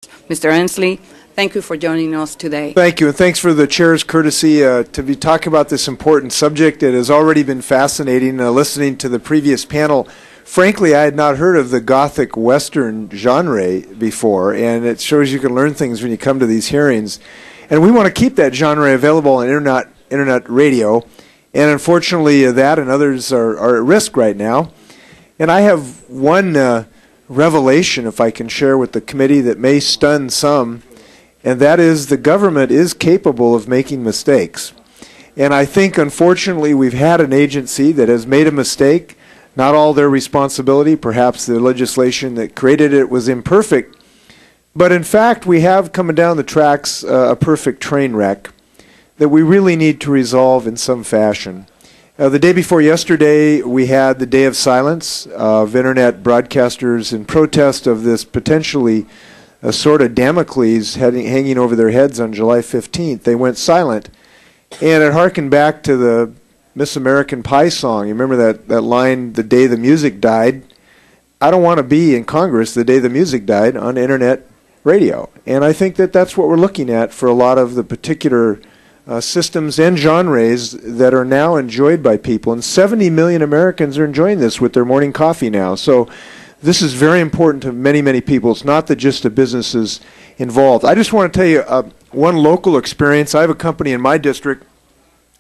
Mr. Inslee, thank you for joining us today. Thank you, and thanks for the chair's courtesy to be talking about this important subject. It has already been fascinating listening to the previous panel. Frankly, I had not heard of the Gothic Western genre before, and it shows you can learn things when you come to these hearings. And we want to keep that genre available on internet radio, and unfortunately that and others are at risk right now. And I have one revelation, if I can share with the committee, that may stun some, and that is the government is capable of making mistakes. And I think, unfortunately, we've had an agency that has made a mistake. Not all their responsibility. Perhaps the legislation that created it was imperfect. But in fact, we have coming down the tracks a perfect train wreck that we really need to resolve in some fashion. The day before yesterday, we had the Day of Silence of Internet broadcasters in protest of this potentially a sort of Damocles hanging over their heads on July 15th. They went silent, and it harkened back to the Miss American Pie song. You remember that line, the day the music died? I don't want to be in Congress the day the music died on Internet radio. And I think that that's what we're looking at for a lot of the particular systems and genres that are now enjoyed by people. And 70 million Americans are enjoying this with their morning coffee now. So this is very important to many, many people. It's not that just the businesses involved. I just want to tell you one local experience. I have a company in my district,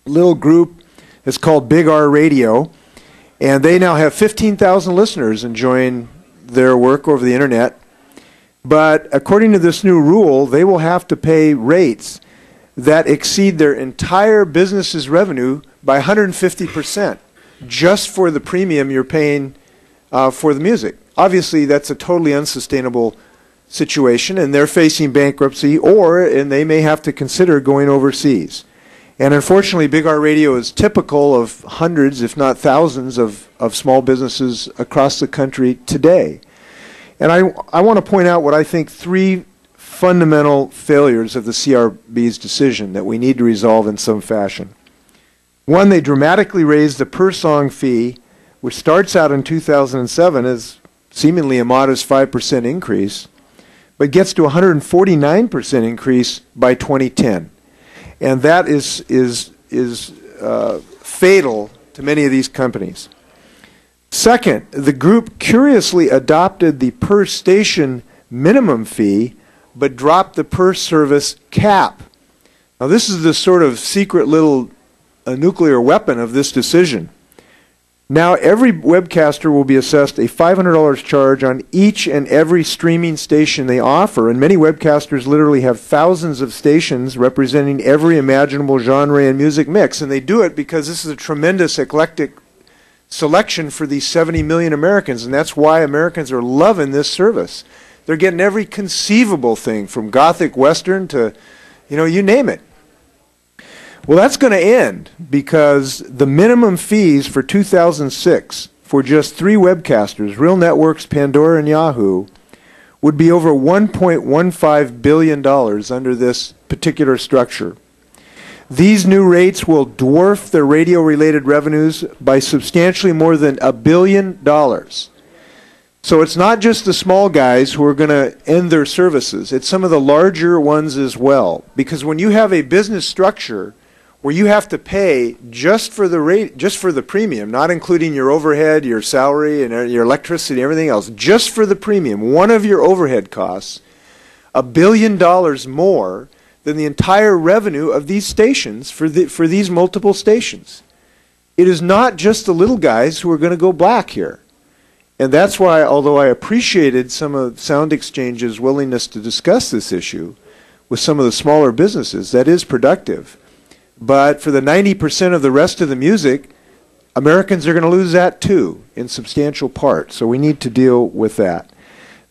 little group. It's called Big R Radio, and they now have 15,000 listeners enjoying their work over the Internet. But according to this new rule, they will have to pay rates that exceed their entire business's revenue by 150% just for the premium you're paying for the music. Obviously, that's a totally unsustainable situation, and they're facing bankruptcy, and they may have to consider going overseas. And unfortunately, Big R Radio is typical of hundreds, if not thousands, of small businesses across the country today. And I want to point out what I think three fundamental failures of the CRB's decision that we need to resolve in some fashion. One, they dramatically raised the per-song fee, which starts out in 2007 as seemingly a modest 5% increase, but gets to 149% increase by 2010. And that is fatal to many of these companies. Second, the group curiously adopted the per-station minimum fee, but dropped the per-service cap. Now, this is the sort of secret little nuclear weapon of this decision. Now, every webcaster will be assessed a $500 charge on each and every streaming station they offer, and many webcasters literally have thousands of stations representing every imaginable genre and music mix, and they do it because this is a tremendous eclectic selection for these 70 million Americans, and that's why Americans are loving this service. They're getting every conceivable thing from Gothic Western to, you name it. Well, that's going to end because the minimum fees for 2006 for just three webcasters, Real Networks, Pandora, and Yahoo, would be over $1.15 billion under this particular structure. These new rates will dwarf their radio-related revenues by substantially more than $1 billion. So it's not just the small guys who are going to end their services. It's some of the larger ones as well. Because when you have a business structure where you have to pay just for the premium, not including your overhead, your salary, and your electricity, and everything else, just for the premium, one of your overhead costs, $1 billion more than the entire revenue of these stations for these multiple stations. It is not just the little guys who are going to go black here. And that's why, although I appreciated some of Sound Exchange's willingness to discuss this issue with some of the smaller businesses, that is productive. But for the 90% of the rest of the music, Americans are going to lose that too, in substantial part. So we need to deal with that.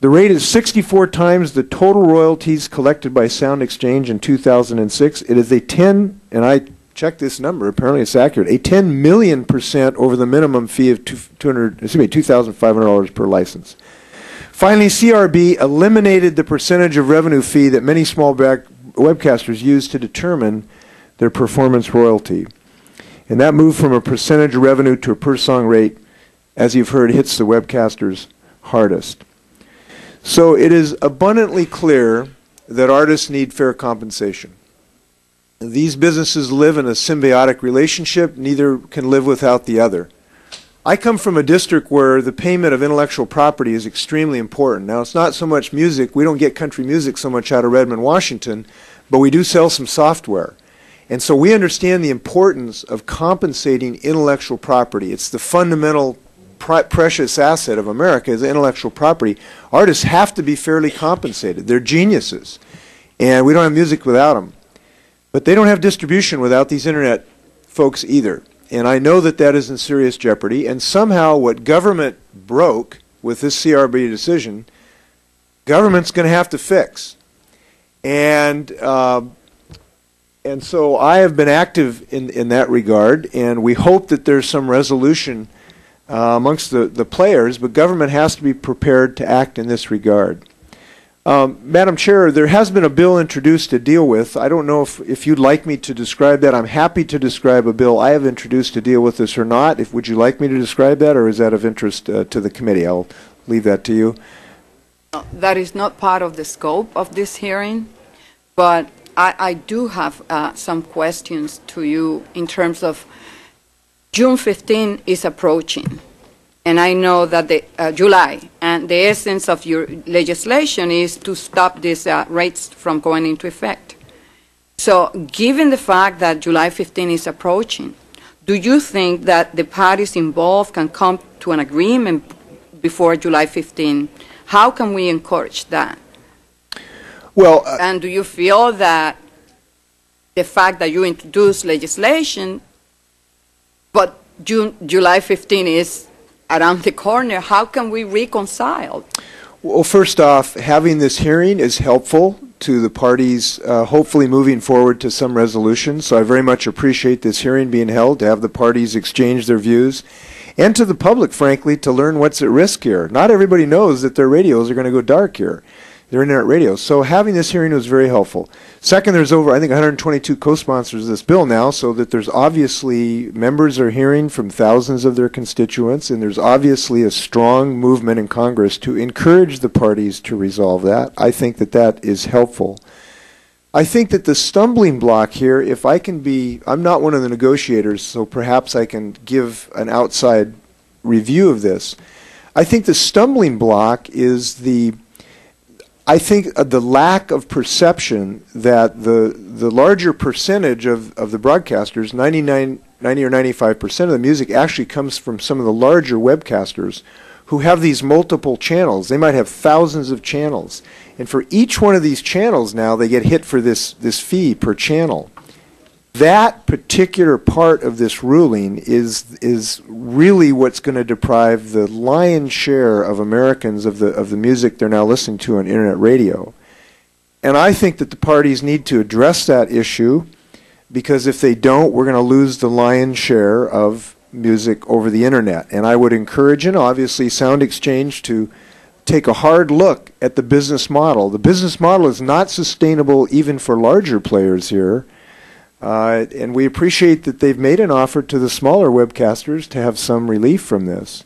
The rate is 64 times the total royalties collected by Sound Exchange in 2006. It is a 10, and I checked this number, apparently it's accurate, a 10 million% over the minimum fee of $2,500 per license. Finally, CRB eliminated the percentage of revenue fee that many small webcasters use to determine their performance royalty. And that move from a percentage of revenue to a per-song rate, as you've heard, hits the webcasters hardest. So it is abundantly clear that artists need fair compensation. These businesses live in a symbiotic relationship. Neither can live without the other. I come from a district where the payment of intellectual property is extremely important. Now, it's not so much music. We don't get country music so much out of Redmond, Washington, but we do sell some software. And so we understand the importance of compensating intellectual property. It's the fundamental precious asset of America is intellectual property. Artists have to be fairly compensated. They're geniuses. And we don't have music without them. But they don't have distribution without these internet folks either. And I know that that is in serious jeopardy. And somehow what government broke with this CRB decision, government's going to have to fix. And so I have been active in that regard, and we hope that there's some resolution amongst the players, but government has to be prepared to act in this regard. Madam Chair, there has been a bill introduced to deal with. I don't know if you'd like me to describe that. I'm happy to describe a bill I have introduced to deal with this or not. Would you like me to describe that, or is that of interest to the committee? I'll leave that to you. That is not part of the scope of this hearing, but I do have some questions to you in terms of June 15 is approaching. And I know that the July, and the essence of your legislation is to stop these rates from going into effect. So given the fact that July 15 is approaching, do you think that the parties involved can come to an agreement before July 15? How can we encourage that? Well, and do you feel that the fact that you introduce legislation, but July 15 is around the corner, how can we reconcile? Well, first off, having this hearing is helpful to the parties hopefully moving forward to some resolution. So I very much appreciate this hearing being held, to have the parties exchange their views, and to the public, frankly, to learn what's at risk here. Not everybody knows that their radios are going to go dark here. Their internet radios. So having this hearing was very helpful. Second, there's over, I think, 122 co-sponsors of this bill now, so that there's obviously, members are hearing from thousands of their constituents, and there's obviously a strong movement in Congress to encourage the parties to resolve that. I think that that is helpful. I think that the stumbling block here, if I can be, I'm not one of the negotiators, so perhaps I can give an outside review of this. I think the stumbling block is the lack of perception that the larger percentage of the broadcasters, 90 or 95% of the music actually comes from some of the larger webcasters who have these multiple channels. They might have thousands of channels. And for each one of these channels now, they get hit for this fee per channel. That particular part of this ruling is really what's going to deprive the lion's share of Americans of the music they're now listening to on internet radio. And I think that the parties need to address that issue, because if they don't, we're going to lose the lion's share of music over the internet. And I would encourage, and obviously Sound Exchange, to take a hard look at the business model. The business model is not sustainable even for larger players here. And we appreciate that they've made an offer to the smaller webcasters to have some relief from this.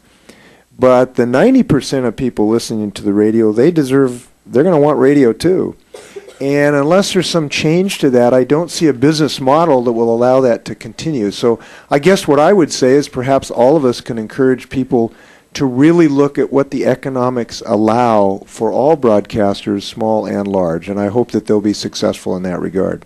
But the 90% of people listening to the radio, they're going to want radio too. And unless there's some change to that, I don't see a business model that will allow that to continue. So I guess what I would say is perhaps all of us can encourage people to really look at what the economics allow for all broadcasters, small and large. And I hope that they'll be successful in that regard.